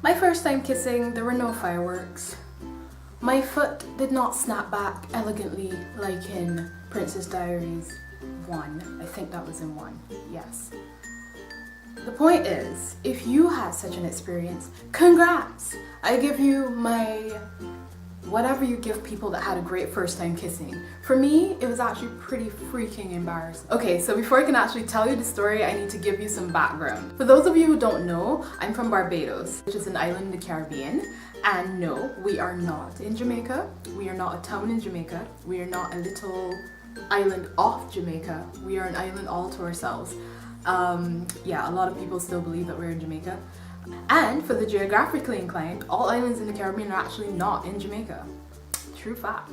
My first time kissing, there were no fireworks. My foot did not snap back elegantly like in Princess Diaries 1. I think that was in 1, yes. The point is, if you had such an experience, congrats! I give you my whatever you give people that had a great first time kissing. For me, it was actually pretty freaking embarrassing. Okay, so before I can actually tell you the story, I need to give you some background. For those of you who don't know, I'm from Barbados, which is an island in the Caribbean. And no, we are not in Jamaica. We are not a town in Jamaica. We are not a little island off Jamaica. We are an island all to ourselves. Yeah, a lot of people still believe that we're in Jamaica. And for the geographically inclined, all islands in the Caribbean are actually not in Jamaica. True fact.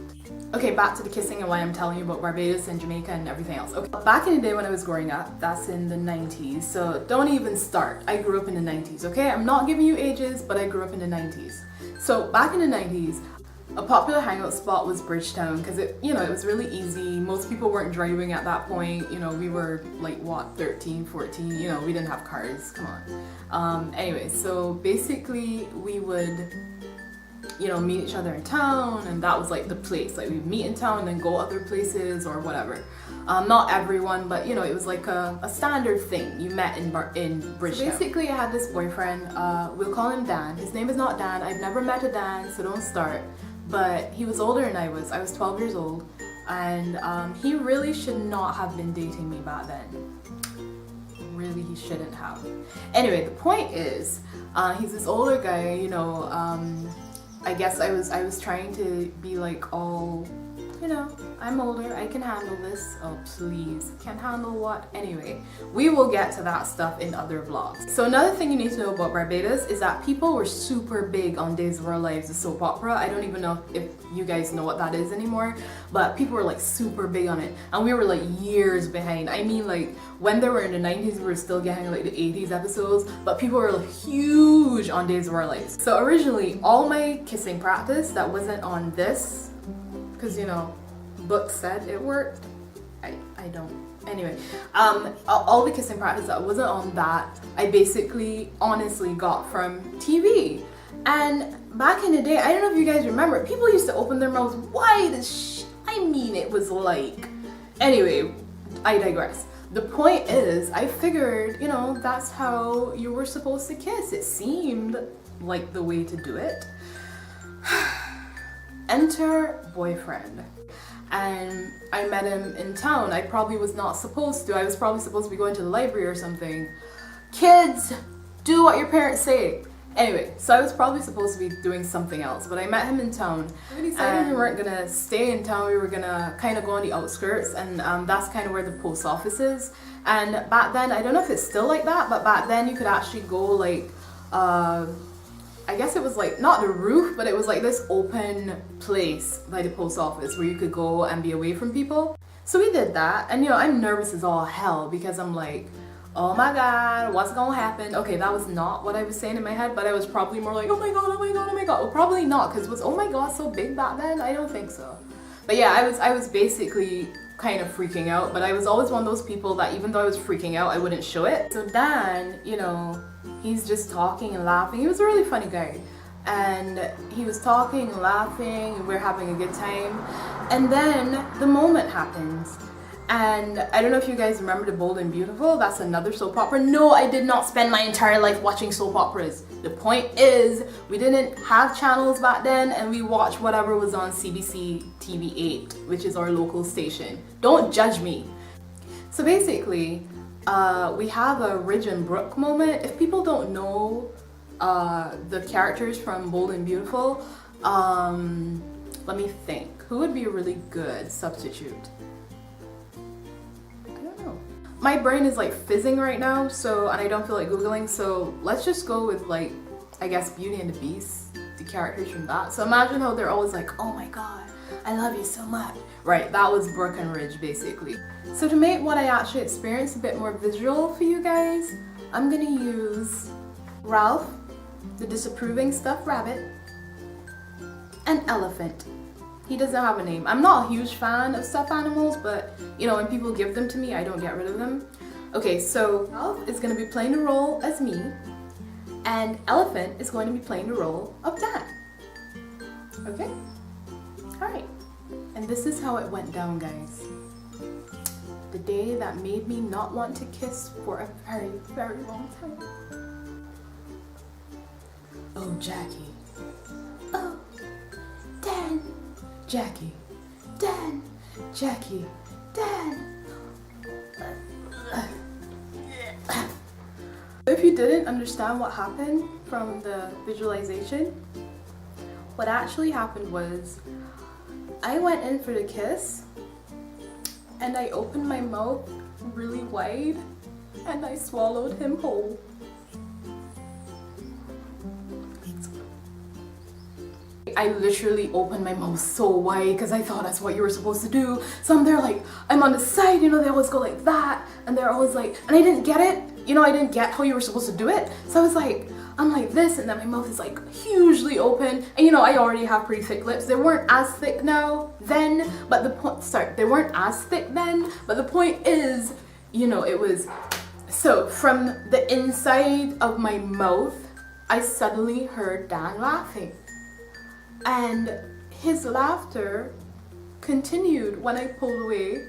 Okay, back to the kissing and why I'm telling you about Barbados and Jamaica and everything else. Okay, back in the day when I was growing up, that's in the 90s, so don't even start. I grew up in the 90s, okay? I'm not giving you ages, but I grew up in the 90s. So back in the 90s, a popular hangout spot was Bridgetown because it was really easy. Most people weren't driving at that point. We were like what, 13, 14, we didn't have cars, come on. Anyway, so basically we would meet each other in town, and that was like the place. Like we'd meet in town and then go other places or whatever. Not everyone, but it was like a standard thing. You met in Bridgetown. So basically I had this boyfriend, we'll call him Dan. His name is not Dan. I've never met a Dan, so don't start. But he was older than I was. I was 12 years old, and he really should not have been dating me back then. Really, he shouldn't have. Anyway, the point is, he's this older guy, I guess I was trying to be like all, I'm older, I can handle this. Oh please, can handle what? Anyway, we will get to that stuff in other vlogs. So another thing you need to know about Barbados is that people were super big on Days of Our Lives, the soap opera. I don't even know if you guys know what that is anymore, but people were like super big on it, and we were like years behind. I mean, like when they were in the 90s, we were still getting like the 80s episodes, but people were like huge on Days of Our Lives. So originally, all my kissing practice that wasn't on this, because book said it worked, I don't. Anyway, all the kissing practice that wasn't on that, I basically honestly got from TV. And back in the day, I don't know if you guys remember, people used to open their mouths wide as I mean, it was like, anyway, I digress. The point is, I figured, that's how you were supposed to kiss. It seemed like the way to do it. Enter boyfriend. And I met him in town. I probably was not supposed to. I was probably supposed to be going to the library or something. Kids, do what your parents say. Anyway, so I was probably supposed to be doing something else, but I met him in town. We decided we weren't gonna stay in town, we were gonna kind of go on the outskirts, and that's kind of where the post office is. And back then, I don't know if it's still like that, but back then you could actually go like, I guess it was like, not the roof, but it was like this open place by the post office where you could go and be away from people. So we did that, and I'm nervous as all hell because I'm like, oh my god, what's gonna happen? Okay, that was not what I was saying in my head, but I was probably more like, oh my god, oh my god, oh my god. Well, probably not, because was oh my god so big back then? I don't think so. But yeah, I was basically kind of freaking out, but I was always one of those people that even though I was freaking out, I wouldn't show it. So Dan, he's just talking and laughing. He was a really funny guy. And he was talking and laughing, and we're having a good time. And then the moment happens. And I don't know if you guys remember The Bold and Beautiful. That's another soap opera. No, I did not spend my entire life watching soap operas. The point is, we didn't have channels back then, and we watched whatever was on CBC TV8, which is our local station. Don't judge me. So basically, we have a Ridge and Brooke moment. If people don't know the characters from Bold and Beautiful, let me think. Who would be a really good substitute? My brain is like fizzing right now, and I don't feel like Googling, so let's just go with like, I guess Beauty and the Beast, the characters from that. So imagine how they're always like, oh my god, I love you so much. Right, that was Brooke and Ridge basically. So to make what I actually experienced a bit more visual for you guys, I'm gonna use Ralph, the disapproving stuffed rabbit, and Elephant. He doesn't have a name. I'm not a huge fan of stuffed animals, but when people give them to me, I don't get rid of them. Okay, so Ralph is gonna be playing the role as me, and Elephant is going to be playing the role of Dan. Okay? Alright. And this is how it went down, guys. The day that made me not want to kiss for a very, very long time. Oh, Jackie. Oh, Dan. Jackie. Dan. Jackie. Dan. If you didn't understand what happened from the visualization, what actually happened was I went in for the kiss and I opened my mouth really wide and I swallowed him whole. I literally opened my mouth so wide because I thought that's what you were supposed to do. So I'm there like, I'm on the side, you know, they always go like that. And they're always like, and I didn't get it. You know, I didn't get how you were supposed to do it. So I was like, I'm like this, and then my mouth is like hugely open. And you know, I already have pretty thick lips. They weren't as thick then, but the point, they weren't as thick then. But the point is, you know, it was, so from the inside of my mouth, I suddenly heard Dan laughing. And his laughter continued when I pulled away,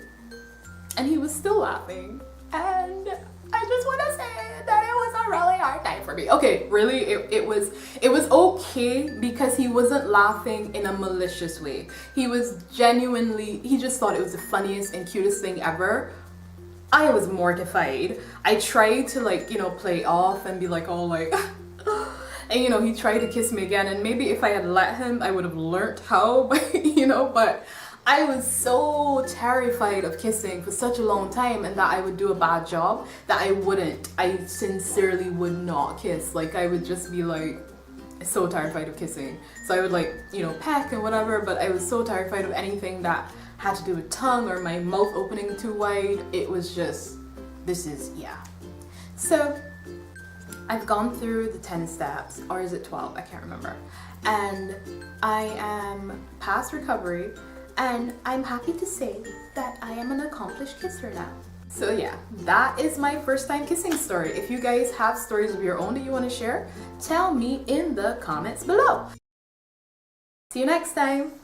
and he was still laughing. And I just want to say that it was a really hard time for me. Okay, really, it was okay because he wasn't laughing in a malicious way. He was genuinely, he just thought it was the funniest and cutest thing ever. I was mortified. I tried to, like, you know, play off and be like, oh, like, and you know, he tried to kiss me again, and maybe if I had let him, I would have learnt how, but you know, but I was so terrified of kissing for such a long time and that I would do a bad job that I sincerely would not kiss. Like, I would just be like so terrified of kissing. So I would, like, you know, peck and whatever, but I was so terrified of anything that had to do with tongue or my mouth opening too wide. It was just, yeah. So I've gone through the 10 steps, or is it 12? I can't remember. And I am past recovery, and I'm happy to say that I am an accomplished kisser now. So yeah, that is my first time kissing story. If you guys have stories of your own that you want to share, tell me in the comments below. See you next time.